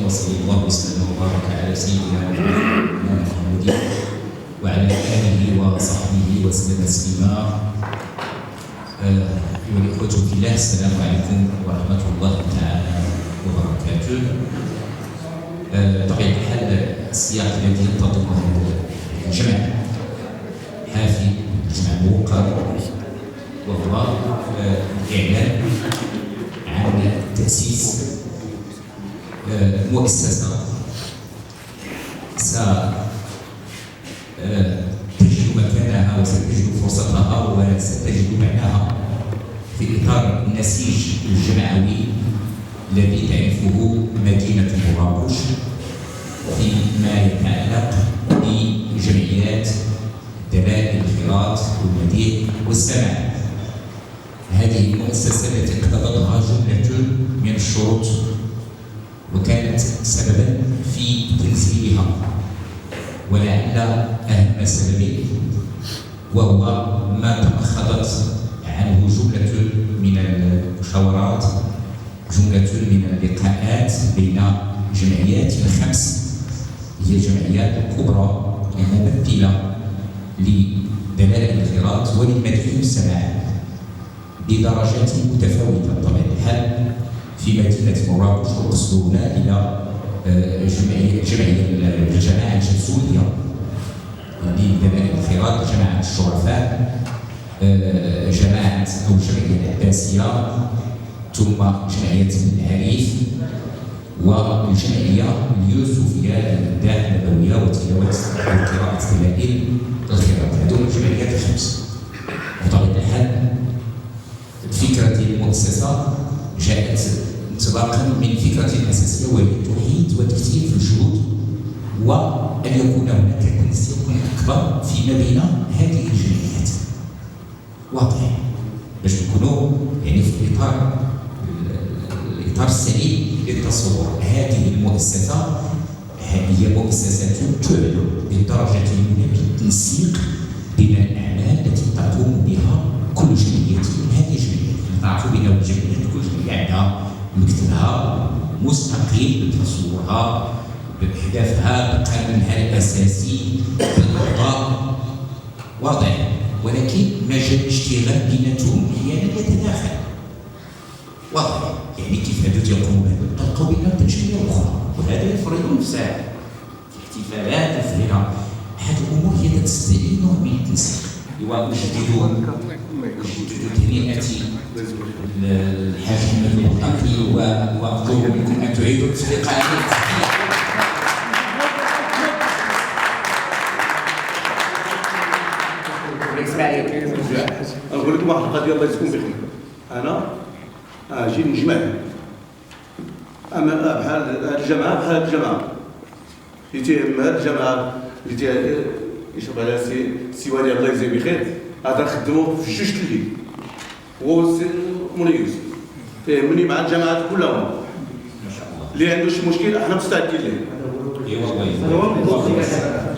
وصلى الله وسلم وبارك على سيدنا محمد وعلى آله وصحبه وسلم تسليما. أيها الإخوة في الله، السلام عليكم ورحمة الله تعالى وبركاته. بطبيعة الحال السياق الذي ينتظمه الجمع حافل الجمع موقر، وهو الإعلان عن تأسيس مؤسسة ستجد مكانها وستجد فرصتها وستجد معناها في إطار النسيج الجمعوي الذي تعرفه مدينة مراكش فيما يتعلق بجمعيات دلائل الخراط والمديح والسماع. هذه المؤسسة التي اقتضتها جملة من الشروط وكانت سببا في تنزيلها، ولعل أهم سبب وهو ما تمخضت عنه جملة من الحوارات، جملة من اللقاءات بين جمعيات 5 هي الجمعيات الكبرى الممثلة لدلائل الخراط وللمديح والسماع بدرجات متفاوتة بطبيعة الحال في مدينة مراكش. والقصد هنا إلى الجماعة الجنسولية لدلائل الخراط، جماعة الشرفاء، جماعة أو الجمعية العباسية، ثم جمعية العريف، والجمعية اليوسفية للإبداع النبوية وتلاوة وقراءة دلائل الخراط. هذول الجمعيات 5. بطبيعة الحال فكرة المؤسسة جاءت انطلاقا من فكرة أساسية وهي التوحيد وتكثيف الجهود، وأن يكون هناك تنسيق أكبر فيما بين هذه الجمعيات. واضح باش نكونوا يعني في الإطار السليم للتصور. هذه المؤسسة هي مؤسسة تعمل بالدرجة الأولى بالتنسيق بين الأعمال التي تقوم بها كل جمعية من هذه الجمعيات. نعرفوا بأن الجمعيات كل جمعية عندها مكتبها مستقل بتصورها، بأهدافها، بقانونها الأساسي، بالأعضاء، واضح، ولكن مجال الاشتغال بيناتهم أحيانا يتداخل. واضح، يعني كيف هادو يقوموا بهذا تلقاو بينهم تجميع أخرى، وهذا يفرض نفسه في احتفالات وفي غيرها. هذه الأمور هي تستدعي نوع من التنسيق. وأجدد تهنئتي الحاج محمد المطلقي وأطلب منكم أن تعيدوا التصفيق عليه. نقول لكم واحد القضيه الله يجزيكم بخير. انا اجي نجمع بحال هذه الجماعه بحال هذه الجماعه اللي تيهم هذه الجماعه اللي يشرب على سي والي الله يجزيه بخير. هذا نخدموا في 2 الليل هو السي منيوس تيهمني مع الجماعات كلهم. ما شاء الله. اللي عنده شي مشكل احنا مستعدين ليه. ايوا